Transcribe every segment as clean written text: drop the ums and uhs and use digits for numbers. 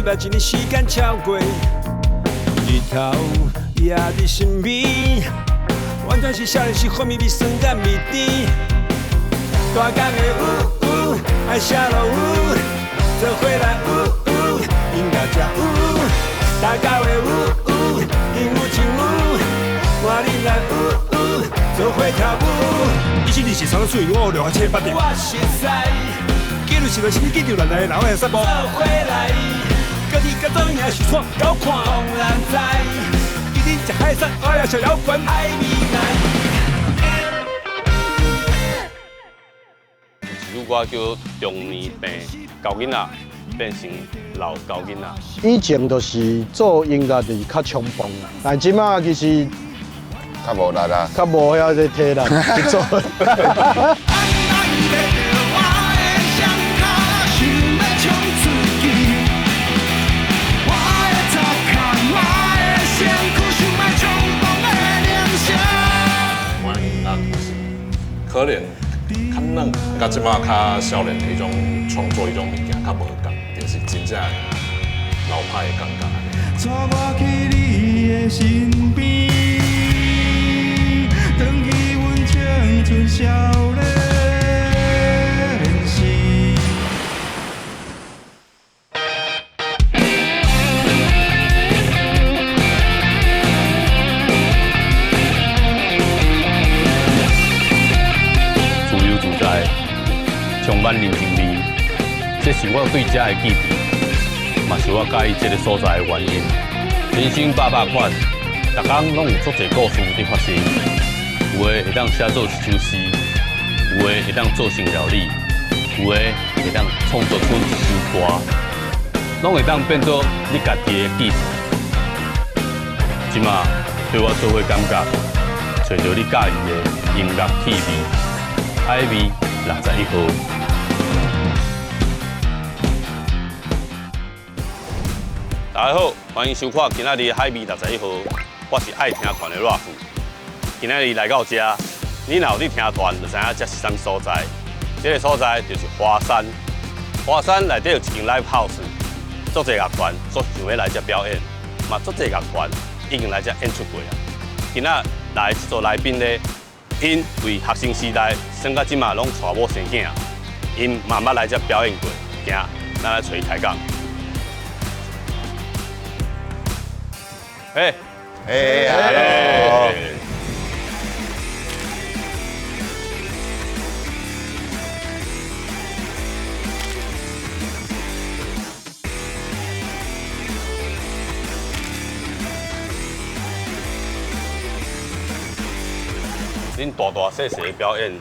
捌一年时间超过，日头也伫身边，完全是少年时幻灭的酸甲蜜甜。大江的呜，爱下落雨，做伙来呜，音乐才有。大家的呜，音乐情舞，换你来呜，做伙跳舞。伊是日是双水，我两千八点。我熟悉，记录是落什么记住咱的老的节目。做伙来，各地各种也是闯高看，让人知。一定吃海产，我要小摇滚爱你来。如果叫中年病高囡仔变成老高囡仔，以前就是做音乐就是较冲动啦，但即马其实较无力啦，较无遐个体力去做。可能较软，甲即马较少年迄种创作迄种物件较无共，就是真正的老派的感觉。带我去你的身边，回去阮青春少年时。充满人情味，这是我对这的记忆，嘛是我介意这个所在的原因。人生百百款，逐工拢有足侪故事在发生。有的会当写作一首诗，有的会当做成料理，有的会当创作出一首歌，拢会当变做你家己的记忆。即马对我做伙感觉，找到你介意的音乐气味，海味61号。大家好，欢迎收看今仔日海味61号，我是爱听团的 Ralph。今仔日来到这，你若有伫听团，就知影这是啥所在。这个所在就是华山。华山内底有一间 live house， 足侪乐团所想要来这表演，嘛足侪乐团已经来这演出过啊。今仔来一组来宾咧，因为学生时代升到即马拢娶某生囝，因嘛捌来这表演过，行，咱来找伊开讲。恁大大细细的表演，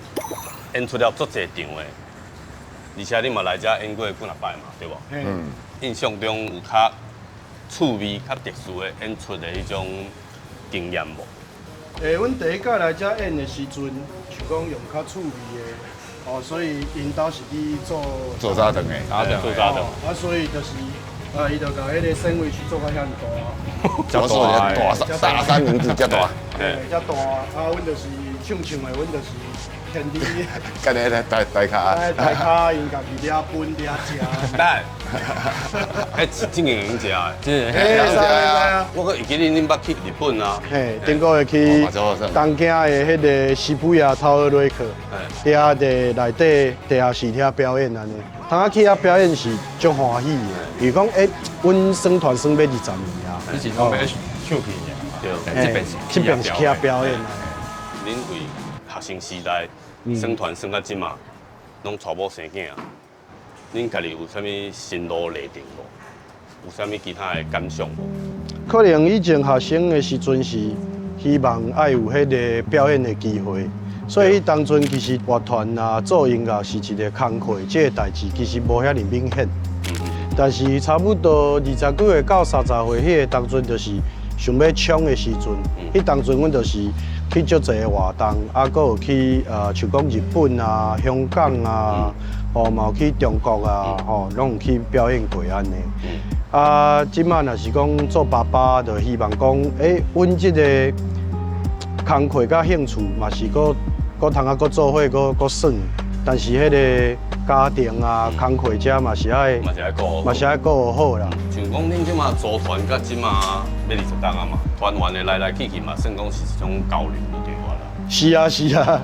演出了足侪场的，而且你嘛来遮演过几若摆嘛，对无？印象中有较趣味、较特殊的演出的迄种经验无？阮第一届来遮演的时阵，是讲用较趣味的，所以因兜是伫做早顿的，做早顿。所以就是，伊就甲迄个省委去做甲遐大，我说大山名字遮大，遮大，阮就是唱的，阮就是天地，干你大卡，大卡因家己遐分遐食。来，真经营食的，我个会记恁捌去日本啊？顶个会去东京的迄个西布亚头尔瑞克，遐伫内底地下室遐表演安尼。通去遐表演是足欢喜的，比如讲，阮耍团耍要20年啊。你是讲要唱片的，对，这边是去遐表演。恁为学生时代耍团耍到即马，拢娶某生囝啊，恁家己有啥物心路历程无？有啥物其他的感想无？可能以前学生的时阵是希望爱有迄个表演的机会，所以当阵其实乐团啊做音乐是一个工课，这个代志其实无遐尔明显。但是差不多20几岁到30岁，迄个当阵就是想要冲的时阵，迄当阵阮就是去足侪活动，搁有去像讲日本啊、香港啊，嘛有去中国啊，拢有去表演过安尼。即摆若是讲做爸爸，就希望讲，阮即个工课甲兴趣嘛是搁通做伙，搁耍，但是迄个家庭啊、工课者嘛是爱顾好啦。像讲恁即马组团甲即马要20天啊嘛，团员的来来去去嘛，算讲是一种交流对我啦。是啊，是啊。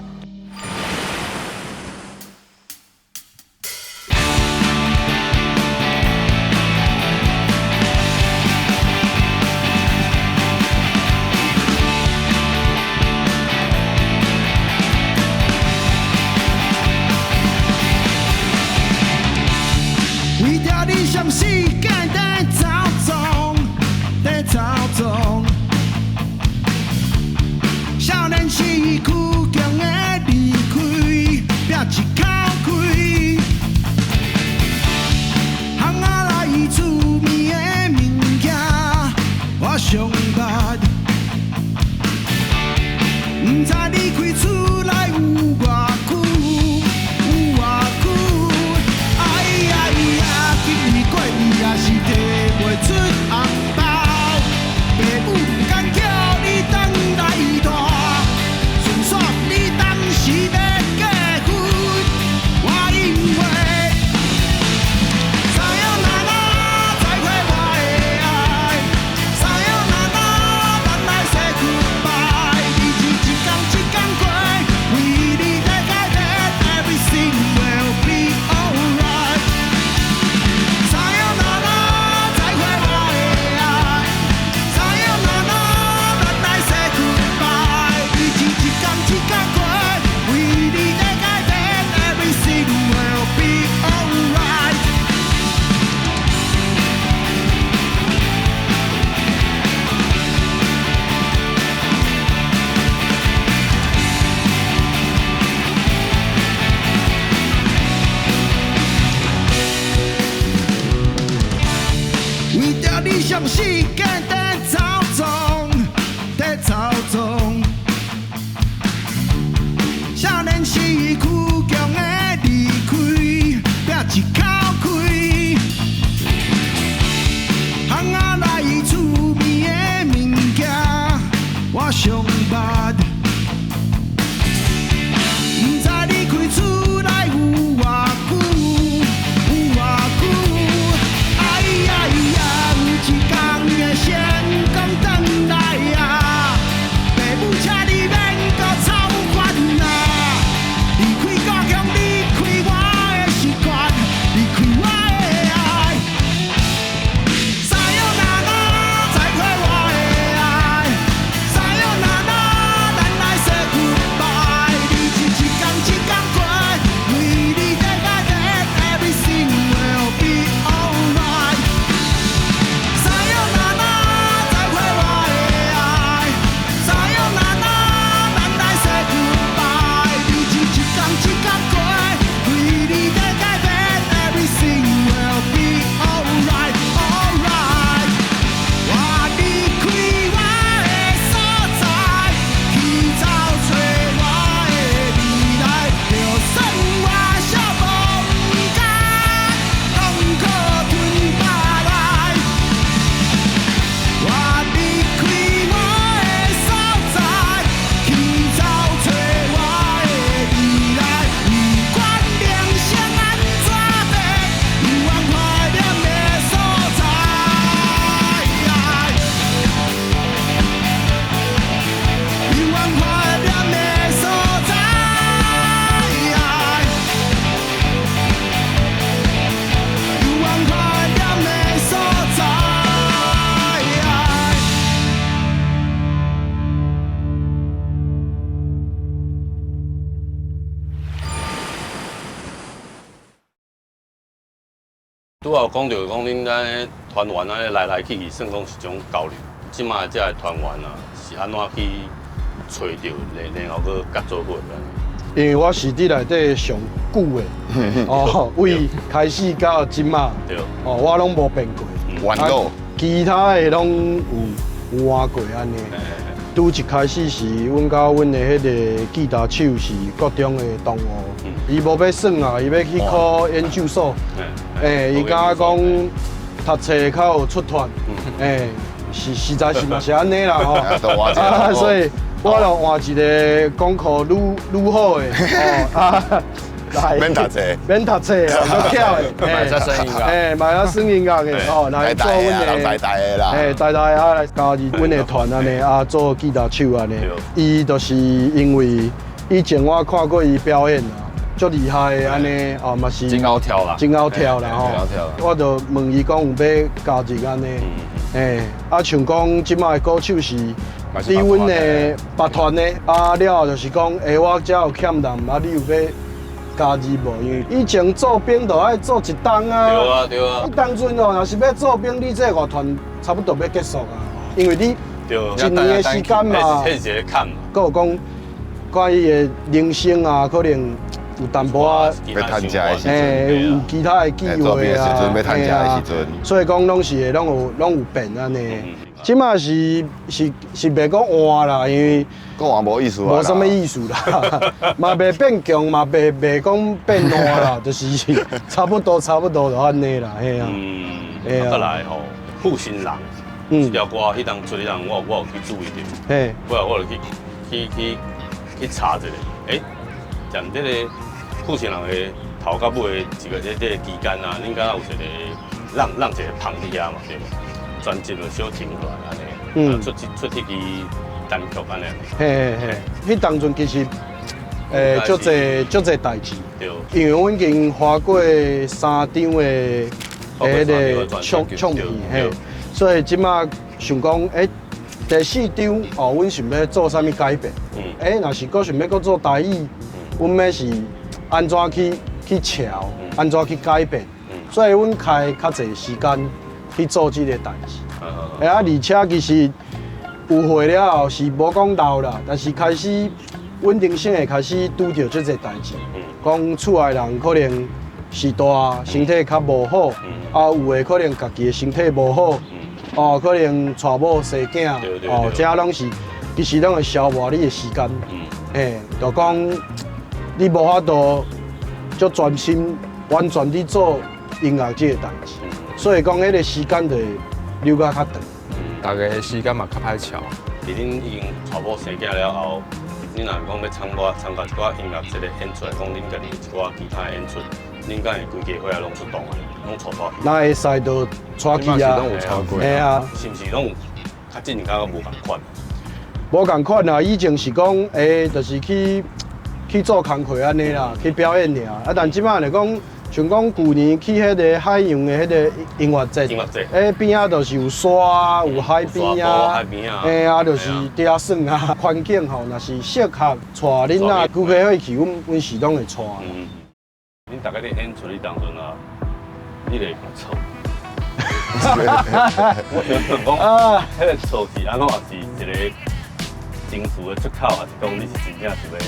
为着理想世界在操纵，在操纵。少年时苦强的离开，拼一口气。巷仔内趣味的物件，我上捌。不知离开厝内有偌久，有偌久。过年也是摕袂出红包，爸母不敢叫你当来大，顺续你当时要结婚，我因为三幺哪哪再会我的爱，三幺哪哪咱来 say goodbye， 日子一天一天过，为你在改变 ，everything will be alright。为着理想世界在操纵，在操纵。少年时苦强的离开，拼一口气。巷仔内趣味的物件，我上捌。不知离开厝内有偌久，有偌久。一天的成功回来啊！爸母请你免搁操烦啊！离开故乡，离开我的习惯，离开我的爱。三幺哪哪再会我的爱，三幺哪哪咱来 say goodbye。日子一天一天过，为你在改变 ，everything will be alright。拄有讲到讲恁咱团员安尼来来去去，算讲是一种交流。即马这个团员啊，是安怎去找到然后去甲做伙的？因为我是伫内底上久的，哦，为开始到即马，对，哦，我拢无变过。玩够。其他的拢有换过安尼。拄一开始是阮甲阮的迄个吉他手是国中的同学，伊无要耍啊，伊要去考研究所。伊甲我讲读册较有出团，实在是嘛是安尼啦吼。所以我就换一个功课愈好的，来免读册，免读册啊，都巧的，买只声音乐，买下声音乐的哦，来做阮人的，大的啦，大啊来加入阮的团安尼啊，做吉他手安尼。伊就是因为以前我看过伊表演啊，足厉害的安尼哦，嘛是真高挑啦，真高跳啦吼。我就问伊讲有要加入安尼，啊像讲即摆的歌手是。伫阮的别团的啊，了后就是讲，我遮有欠人，啊，你有要加入无？因为以前做兵就爱做一冬啊。对啊对啊。当阵哦，若是要做兵，你这乐团差不多要结束啊，因为你一年的时间嘛，迄是一个坎嘛。佮有讲关于的人生啊，可能有淡薄啊，要趁食的时阵，有其他的机会啊，要趁食的时阵，所以讲拢是会拢有变安尼。即马是袂讲换啦，因为讲话无意思啊，无什么意思啦，嘛袂变强，嘛袂讲变烂啦，就是差不多就安尼啦，嘿啊。再来吼，负心人，这条歌迄当出迄当我有去注意着，嘿，后来我就去查一下，讲这个负心人的头到尾的一个这个期间啊，恁敢有一个让一个旁伫遐嘛，对无？专辑就小停落来安尼，出迄支单曲安尼。嘿，迄当阵其实，足侪代志。对。因为阮已经花过3张的迄个唱片，嘿，所以即马想讲，第4张哦，阮想要做啥物改变？若是佫想要佫做台语，阮要是安怎去调，安怎去改变？所以阮开较侪时间。去做这个代志，而且其实有会了后是无讲老啦，但是开始阮人生会开始拄着这个代志，讲厝内人可能是大身体较无好，啊有诶可能家己诶身体无好，哦可能娶某生囝，哦这拢是其实拢会消磨你诶时间，就讲你无法度足专心完全去做音乐这个代志。所以讲，迄个时间就会留甲较长。大家时间嘛较歹巧。伫恁已经娶某生囝了后，恁若讲要参加一寡音乐节的演出，讲恁家己一寡其他的演出，恁敢会规家伙啊拢出动啊，拢带带去？那会使就带去啊，拢有带过。嘿啊，是毋是拢有较近敢无共款？无共款啊，以前是讲就是去做工课安尼啦，去表演尔。啊，但即摆来讲。像讲旧年去迄个海洋的迄个音乐节，边仔就是有山啊，有海边啊，就是嗲耍啊，环境吼，若是适合带恁啊，规家伙去，阮是拢会带。恁大家咧演出哩当中啊，你会讲我想讲啊，迄个错是安怎是一个情绪的出口，还是讲你是真正是要？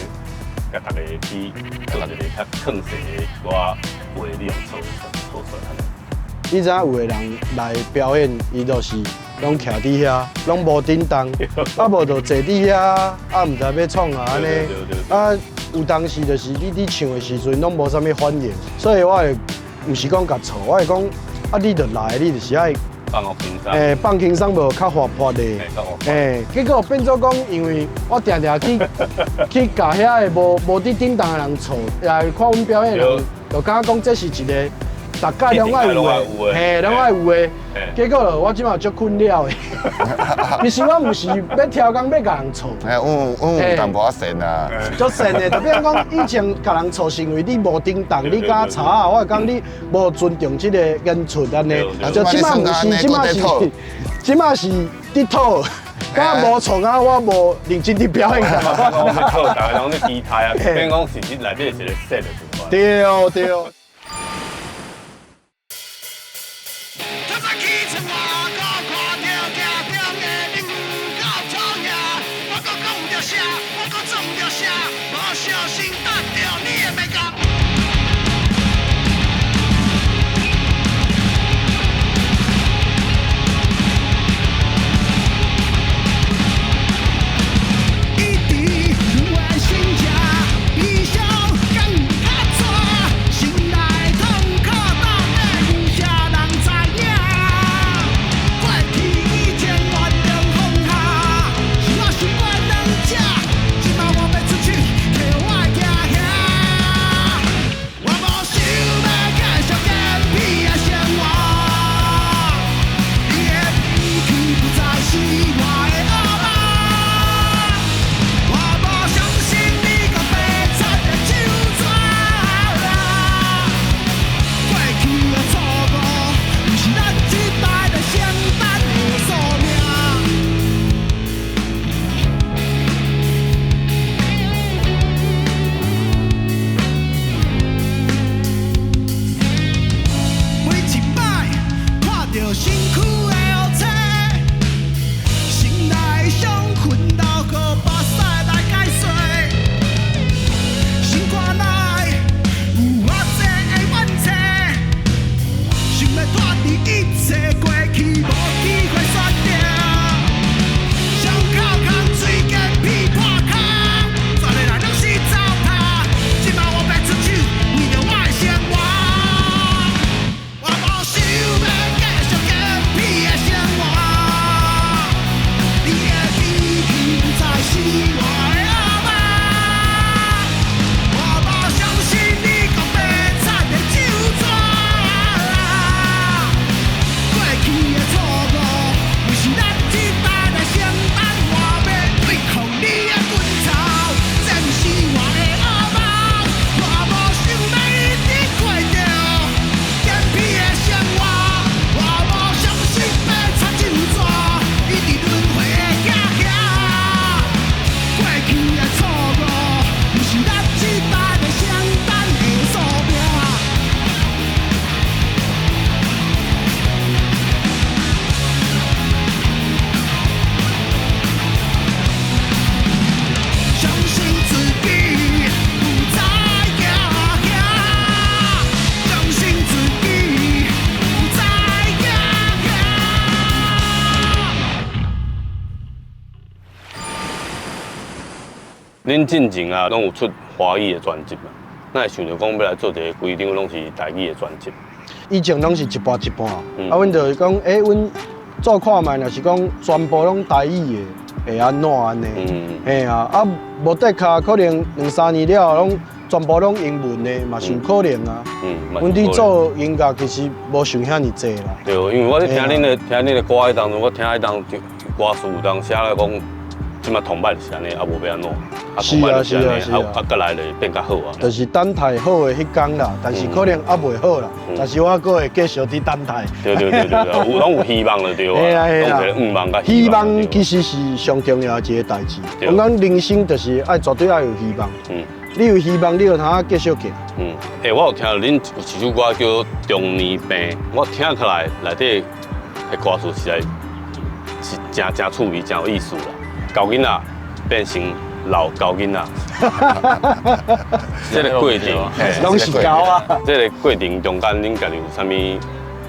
甲大家去做一个较konkr细的一寡话，你用做出来安尼。你知影有个人来表演，伊就是拢徛伫遐，拢无叮当，啊无就坐伫遐，啊毋知要创啊安尼。啊有当时就是你唱的时阵拢无啥物反应，所以我会毋是讲甲错，我会讲啊你着来，你就是爱。放轻松无较活泼的，结果变做讲，因为我常常去甲遐个无伫顶当的人吵，也看阮表演人，就感觉讲这是一个大家拢爱有的，拢爱有的。结果我即马足困扰的，其实我毋是要挑工要甲人吵，阮有淡薄仔闲啊，足闲的。就比如讲以前甲人吵是因为你无叮当，你敢查啊？我讲你无尊重即个演出安尼，就即马毋是，即马是伫讨。敢无创啊！我无认真伫表演嘛。我要讨大家拢咧期待啊，变讲是你内底一个 set 的。对。你一切过去无机会选择。伤口空水跟屁破空，全个人拢是糟蹋。今晚我要出手，为着我的生活。我无想要继续跟屁的生活。你的脾气才是我的噩梦。我无相信你讲要惨的手纸。过去的错误，不是咱这代来承担。我要对抗你的拳头，这不是我的噩梦。我无想要一直过着偏僻的生活。我无相信要插手纸，一直轮回的行行。过去的错误，不是咱这代来承担的宿命。相信自己不再惊吓，相信自己不再惊吓。恁进前啊，拢有出华语的专辑嘛？那会想着讲要来做一个规张拢是台语的专辑。以前拢是一半一半，嗯阮就是讲，阮做看卖，若是讲全部拢台语的，会安怎安尼？嘿啊，无得卡可能2-3年了，拢全部拢英文的，嘛是有可能啊。阮伫做音乐其实无想遐尼济啦。对，因为我咧听恁的歌迄当中，我听迄当歌词有当写来讲，即马同摆就是安尼，啊无要安怎，同摆就是安尼，过来就变较好啊。就是等待好的迄天啦，但是可能还袂好啦。但是我阁会继续伫等待。对，拢有希望就对啊。嘿啦，拢有希望甲希望其实是上重要的一个代志。我讲人生就是爱绝对爱有希望。你有希望，你就通继续行。我有听到恁有一首歌叫《中年病》，我听起来内底的歌词实在是真趣味，真有意思啦。高囡仔变成老高囡仔，这个过程，拢是高啊。这个过程中间，恁家己有啥物？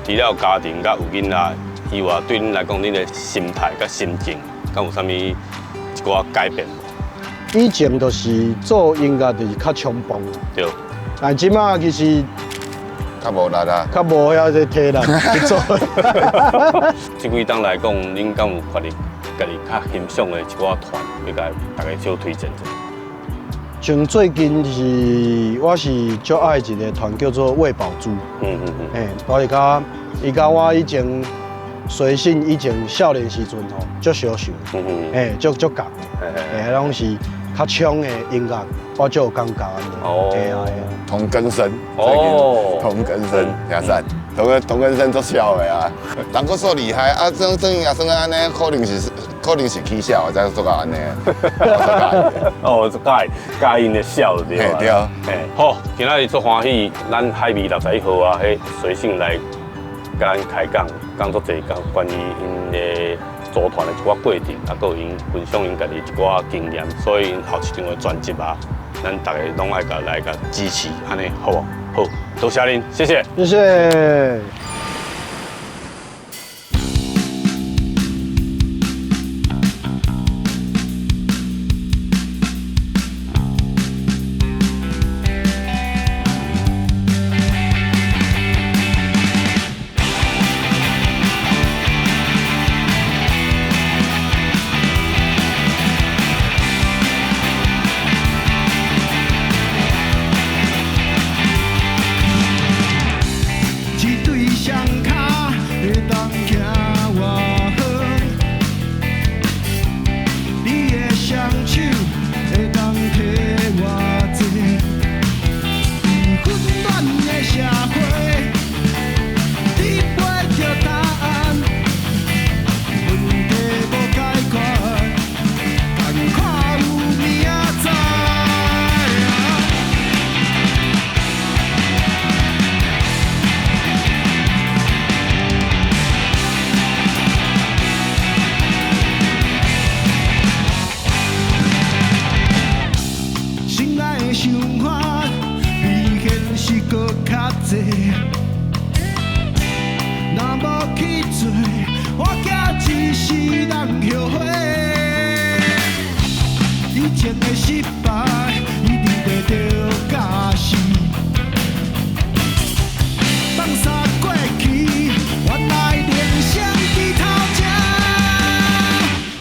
除了家庭甲有囡仔以外，对恁来讲，恁的心态甲心境，敢有啥物一寡改变？以前就是做音乐就是较冲动啦，对。但即马其实较无力啊。较无遐个体力去做。这几档来讲，恁敢有发现家己较欣赏的一寡团，要甲大家小推荐者？像最近是我是最爱一个团叫做魏宝珠。我伊甲我以前随性以前少年时阵吼，足相像。足共的。拢是较冲的音乐，我就有感觉安尼。同根生，同根生，听散，同根生足笑的啊，人佫说厉害啊，算也算安尼，可能是起笑，才做到安尼。介因的笑对吧？对。好，今仔日足欢喜，咱海味61号啊，迄随性来甲咱开讲，讲足侪关于因的组团的一寡过程，啊，佮因分享因家己一寡经验，所以因后一张的专辑啊，咱大家拢爱来支持，安尼好无？好，多谢恁，谢谢。谢谢。做，我惊一世人后悔。以前的失败，一定袂着假死。放下过去，原来人生伫头前。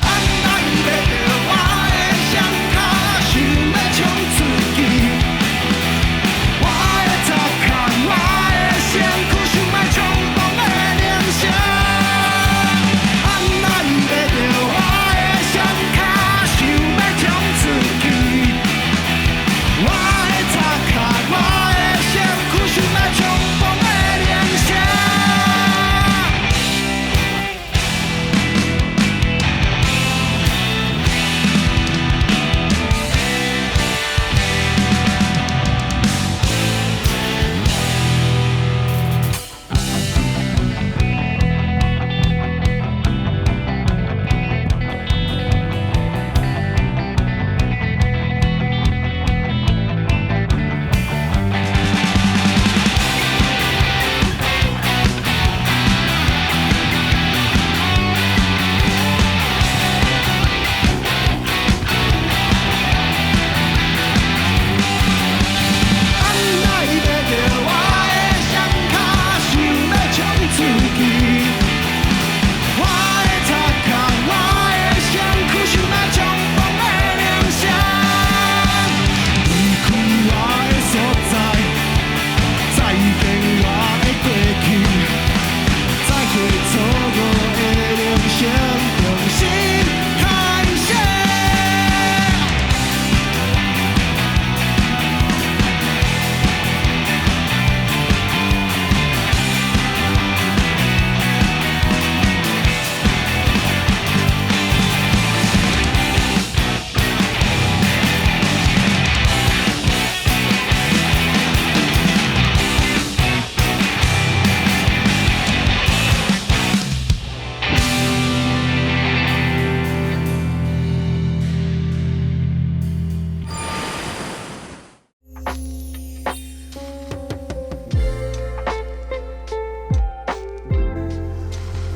按哪会袂着我的双脚，想要冲出去。我的脚脚，我的身躯，想要冲动的铃声。按哪会袂着我的双脚，想要冲出去。我的脚脚，我的身躯，想要冲动的铃声。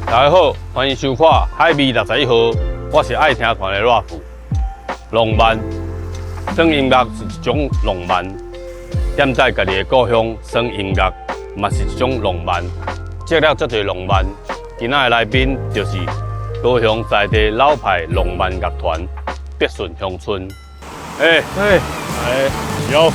大家好，欢迎收看海味61号，我是爱听团的 rap。浪漫，耍音乐是一种浪漫，踮在家己的故乡耍音乐，嘛是一种浪漫。接了足侪浪漫，今仔的来宾就是高雄在地老牌浪漫乐团必顺乡村。有。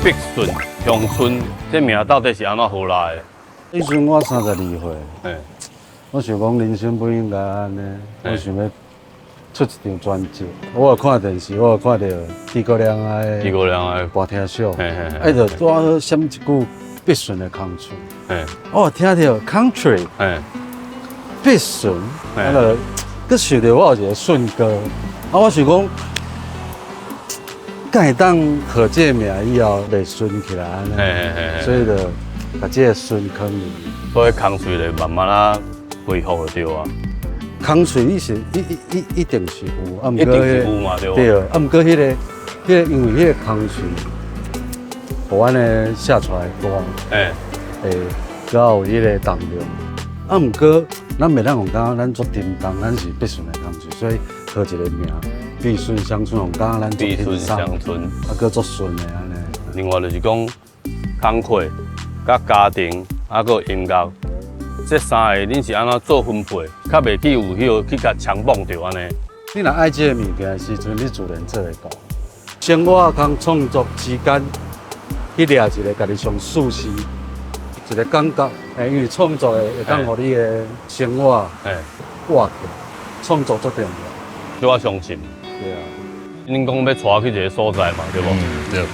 必顺乡村，这名到底是安怎好来的？迄阵我32岁，嘿，我想讲人生不应该安尼，我想要出一张专辑。我有看电视，我有看到诸葛亮的歌厅秀，哎，就拄好闪一句必顺的 country， 我有听到 country， 必顺，啊就想到我有一个顺歌，啊我想讲。敢会当号这个名以后袂顺起来安尼，所以就把这个顺坑里。所以空水咧慢慢啊恢复就对啊。空水一定是有，啊，一定是有嘛对吧？对，啊，毋过迄个因为迄个空水，互阮的写出来歌，会较有迄个动量。啊，毋过咱袂当讲讲咱做叮当，咱是必顺的空水，所以号一个名。必顺乡村，我讲咱做必顺乡村，啊，搁做顺的安尼。另外就是讲工课、甲家庭，啊，搁音乐，这三个恁是安怎做分配？较袂去有迄个去甲强绑着安尼。你若爱这个物件的时阵，你自然做会到。生活跟创作之间，去抓一个家己上舒适一个感觉，因为创作会当互你的生活活起来，创作最重要。对我相信。对啊，恁讲要带去一个所在嘛，对无？对。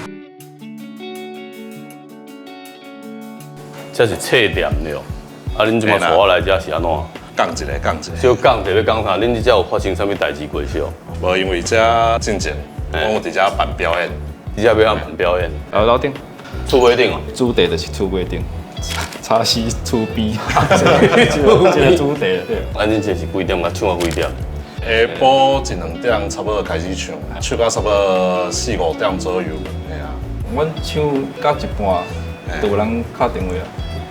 这是册店了，啊，恁即马带我来这是安怎？讲一个。小讲一个讲啥？恁即只有发生啥物代志过少？无，因为这进前，我有伫这办表演，伫这要办表演。楼顶，厝尾顶哦。主地就是厝尾顶，叉C 厝 B，这个主地对。啊，恁这是几点？甲唱到几点？下晡1、2点差不多开始唱，唱到差不多4、5点左右。嘿啊，阮唱到一半，就有人敲电话啊。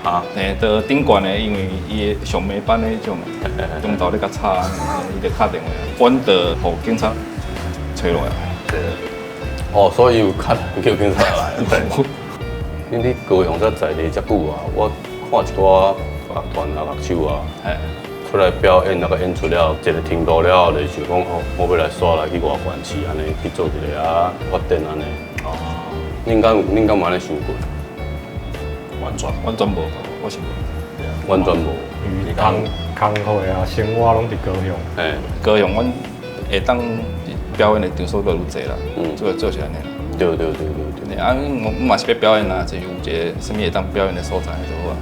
啊，嘿，就顶悬的，因为伊的上尾班的迄种，中昼咧甲吵，伊就敲电话，阮就互警察找落来。哦，所以有叫警察来。你高雄才在地遮久啊，我看一寡乐团啊、乐手啊，出来表演，那个演出了一个程度了后，就想讲哦，我要来耍来去外县市安尼去做一个啊发展安尼。哦，恁敢有安尼想过？完全无，我是无。完全无。因为工会啊、生活拢伫高雄。嘿，高雄阮会当表演的场所都愈济啦，做是安尼。对。啊，我嘛是要表演啊，就是有一个什么会当表演的所在就好啊。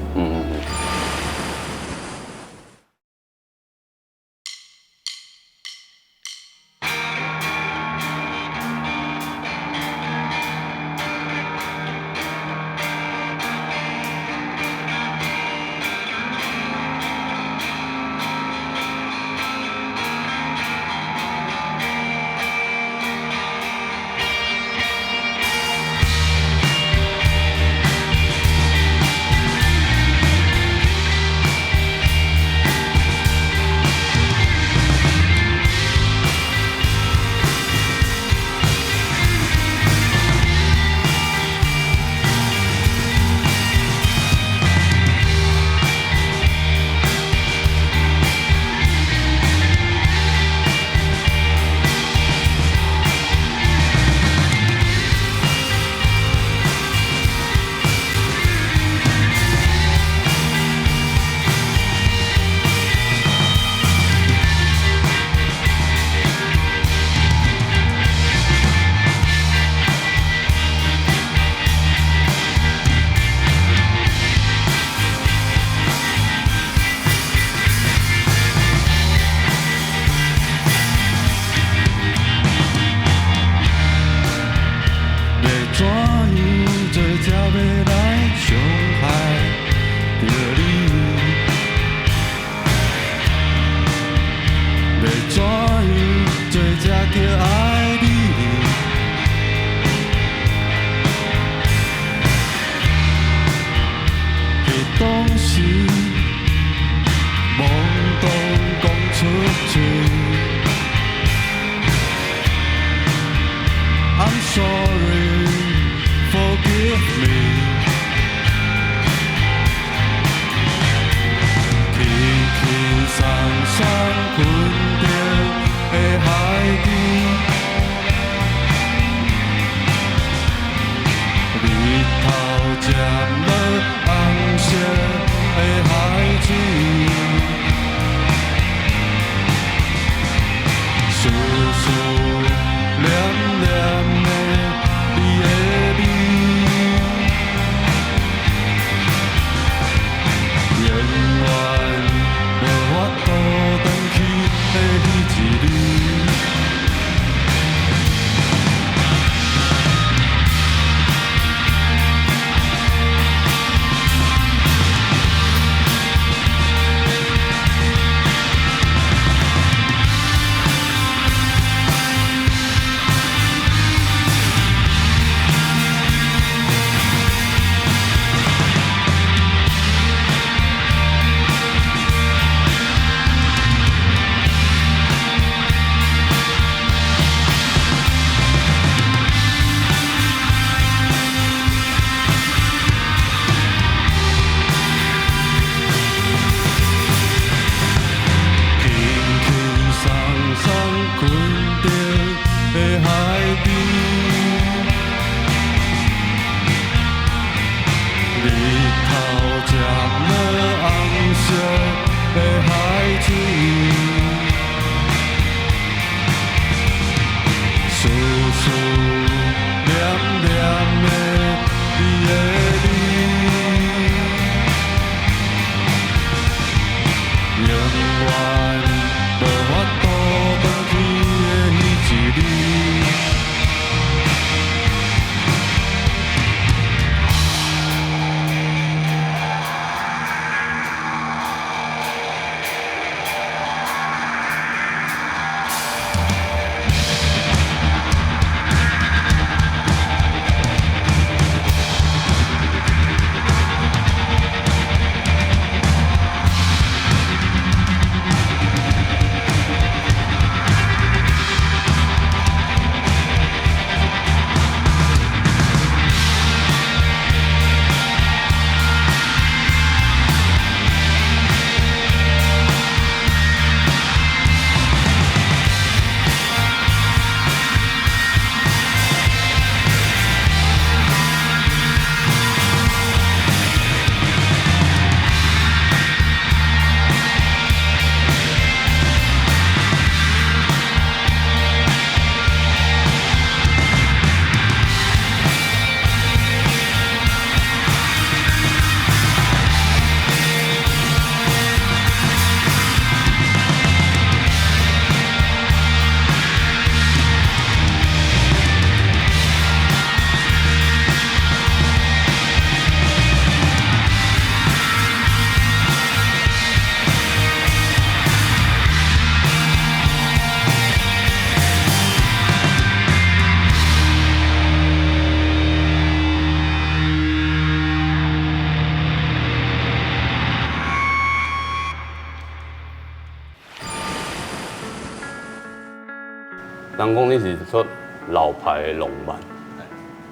人讲你是说老牌的浪漫，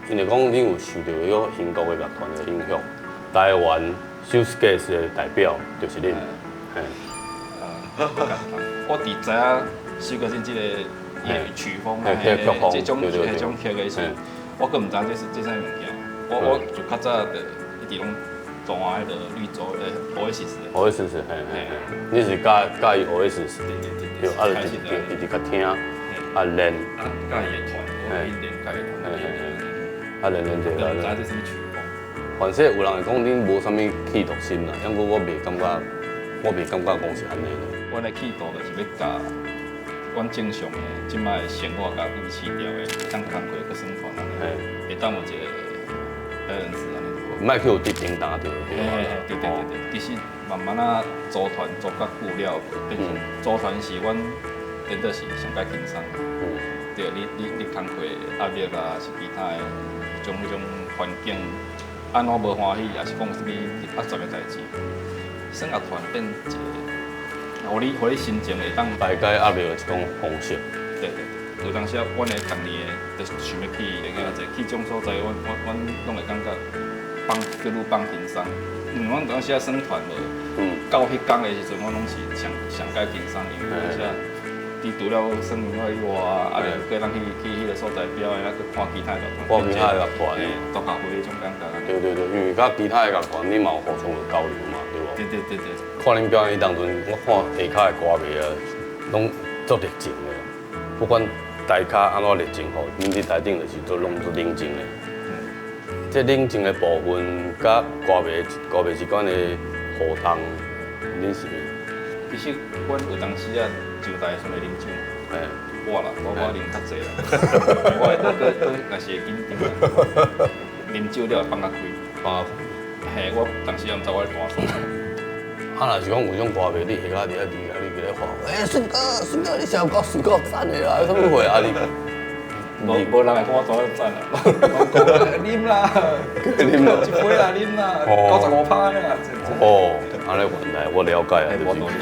因为讲你有受到迄个英国的乐团的影响，台湾 Shoegaze 的代表就是恁。我伫知影小歌星即个曲风啊，这种曲的时，我佫毋知这啥物件。我就较早就一直拢做迄个绿洲的 Oasis。你是介意 Oasis？对，啊，就一直甲听，啊练，介意的团，我练介意团，啊练就啦。毋知这什么曲风。凡说有人会讲恁无啥物企图心啦，因过我袂感觉讲是安尼的。阮的企图就是要甲阮正常的即摆的生活甲维持掉的，当工课搁生团安尼，会当有一个balance安尼。莫去有直平担着。对，其实慢慢啊组团组较久了，变成组团是阮真的是上介轻松。对，你工课压力啊，是其他的种环境，安怎无欢喜，也是讲什么压杂的代志，算乐团变一个。互你心情会当排解压力的一种方式。对，有当时啊，阮的逐年的，就想要去去种所在，阮拢会感觉叫愈放轻松。阮当时啊耍团无，到迄工的时阵，我拢是上介轻松，因为当时啊，除了耍音乐以外，啊，佮咱去迄个所在表演，啊，佮看其他乐团。看其他乐团，都下回迄种感觉。对，因为甲其他的乐团，你嘛有互相有交流嘛，对无？对。看恁表演当阵，我看下骹的歌迷啊，拢足热情的，不管台骹安怎热情，吼，恁伫台顶就是都拢足冷静的。这冷静的部分，甲歌迷之间的互动，恁是？其实阮有当时啊，上台算会啉酒。我啦，我啉较济啦。我若是会紧张，啉酒了放较开。嘿，我当时也毋知我咧大啥。啊，若是讲有种歌迷，你下骹伫遐离啊，你伫咧看，顺哥，你上够赞的啦，什么货啊你？无人会看我做咧赞啦，讲啉啦，啉啦，一杯啦，啉啦，95%啦。哦，安尼原来我了解啊，就是。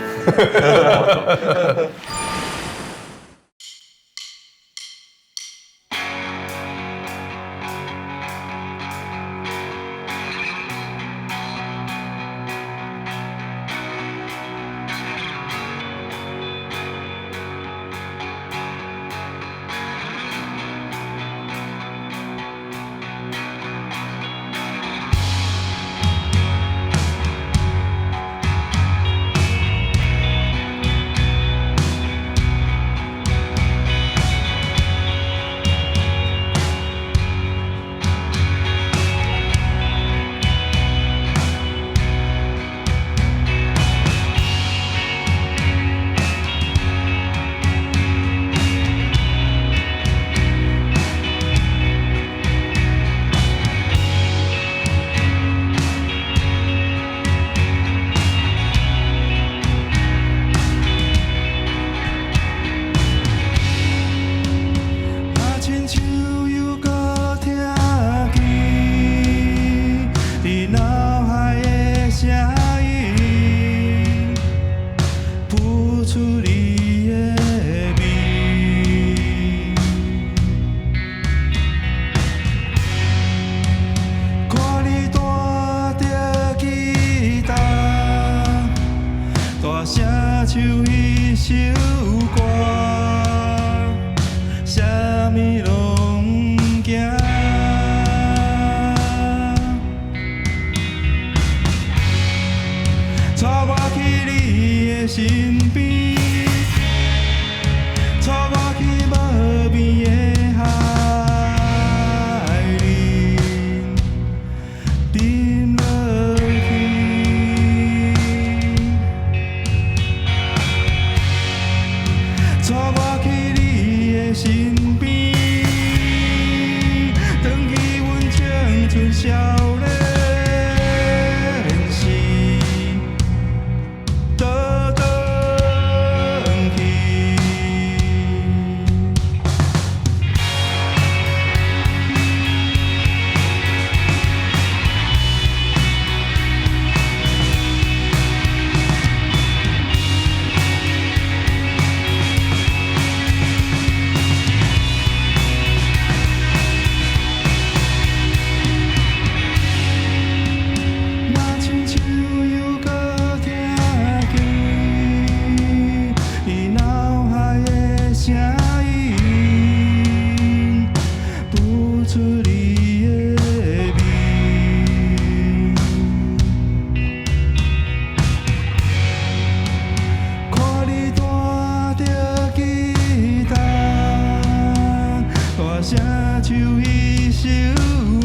写出一首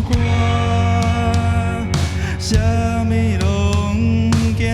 歌，啥物拢惊。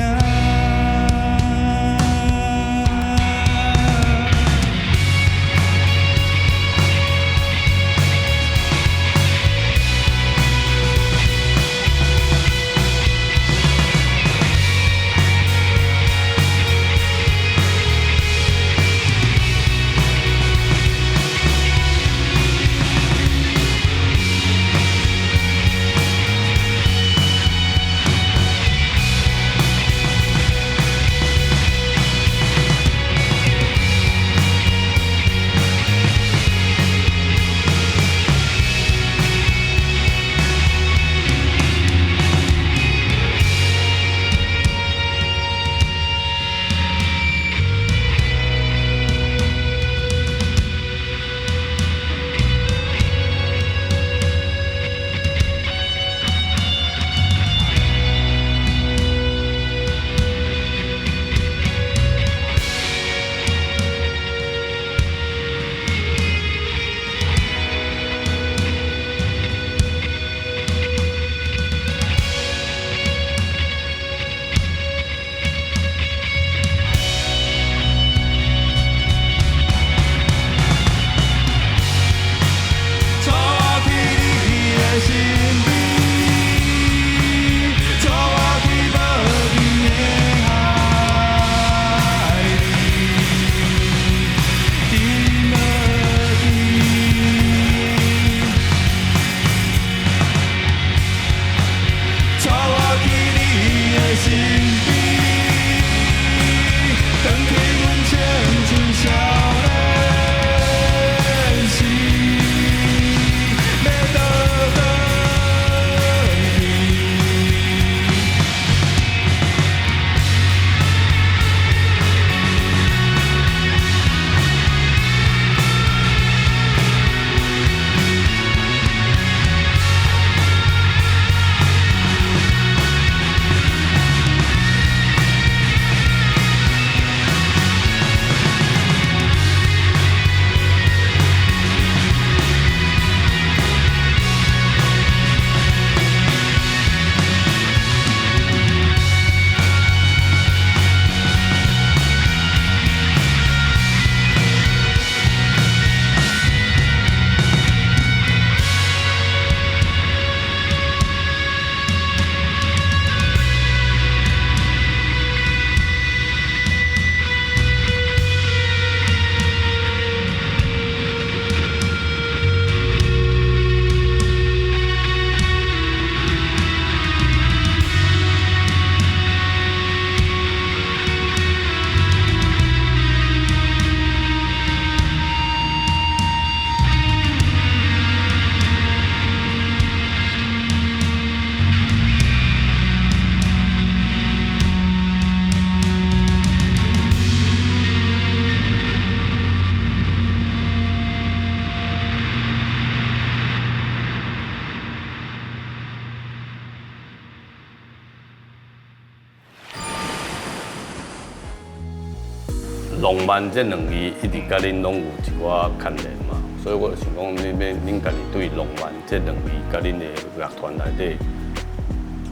浪漫这两字一直甲恁拢有一寡牵连嘛，所以我就想讲，恁家己对浪漫这两字甲恁的乐团内底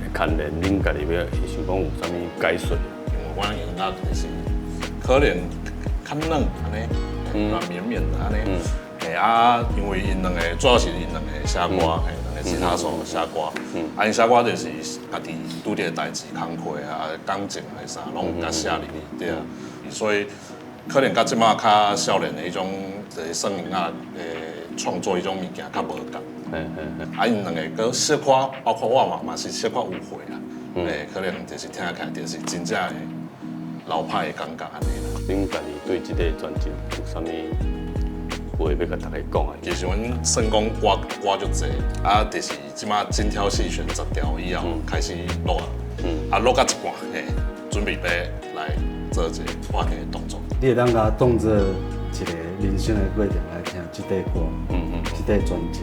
的牵连，恁家己要想讲有啥物解说？因为我音乐就是可能较软安尼，软绵绵的安尼。因为因两个主要是因两个写歌，两个吉他手写歌，因写歌就是家己拄着代志工课啊、感情还是啥，拢甲写入去，对啊。所以可能甲即马较少年的迄种算音乐创作迄种物件较无共。因两个搁小可，包括我嘛是小可误会啦。可能就是听起来就是真正的老派的感觉安尼啦。恁家己对即个专辑有啥物话要甲大家讲啊？其实阮算讲歌足济，就是即马精挑细选10条以后开始录啊，录到一半，准备要来做一个换的动作。你会当甲当做一个人生的过程来听即块歌，即块专辑，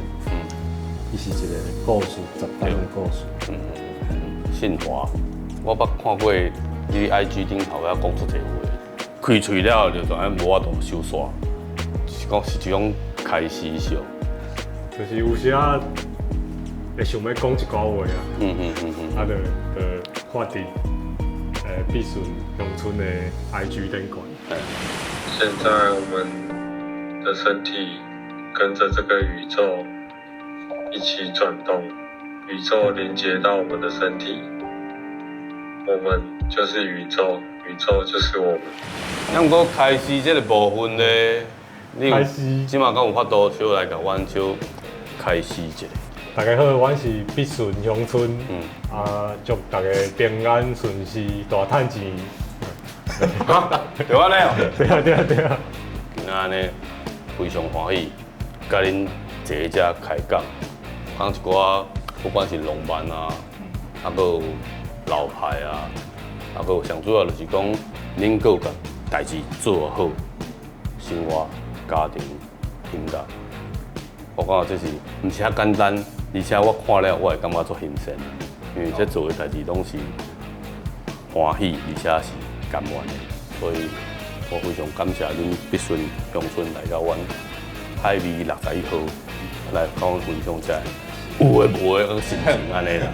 伊是一个故事，10单的故事。信华，我捌看过你 IG 顶头遐讲出一个话，开喙了就当然无法度收煞，是讲是一种开始笑。就是有时啊会想要讲一句话啊，就发伫必顺农村的 IG 顶管。现在我们的身体跟着这个宇宙一起转动，宇宙连接到我们的身体，我们就是宇宙，宇宙就是我们。那不过开始这个部分咧，你即马敢有法度小来甲阮小开始一下？大家好，阮是必顺乡村，祝大家平安顺遂，大赚钱。对安尼哦。对啊。今仔呢非常欢喜，甲恁坐遮开讲，讲一寡不管是浪漫啊，还有老派啊，还有上主要就是讲恁个甲代志做好，生活、家庭、音乐，我感觉这是毋是遐简单，而且我看了我会感觉足新鲜，因为这做的代志拢是欢喜，而且是甘愿的，所以我非常感谢恁必顺乡村来到阮海味61号来跟阮分享这有诶无诶个心情安尼啦。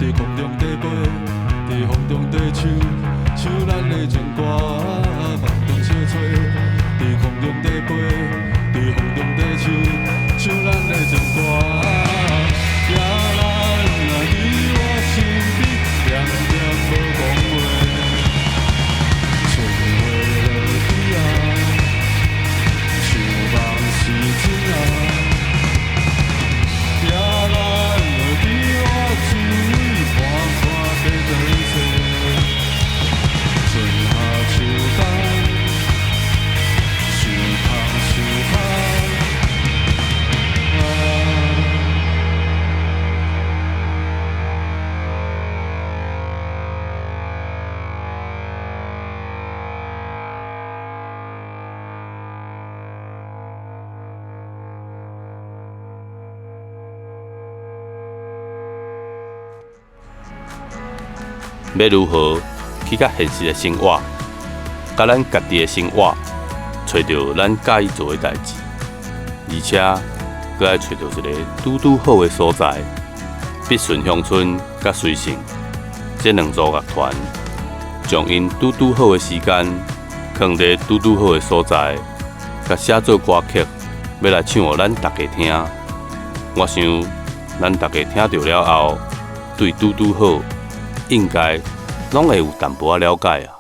在空中在飞，在风中在唱，唱咱的情歌，梦中相吹。在空中在飞，在风中在唱，唱咱的情歌。也咱啊，伫我身边，念念无讲话。春花落地啊，像梦是真啊。也咱啊，伫我周围，看看在在找。春夏秋冬。要如何去甲现实的生活，甲咱家己的生活，找到咱喜意做的代志，而且阁爱找到一个拄拄好的所在。必顺乡村甲随性这两组乐团，将因拄拄好的时间，放伫拄拄好的所在，甲写作歌曲，要来唱互咱大家听。我想，咱大家听到了后，对拄拄好。应该拢会有淡薄仔了解啊。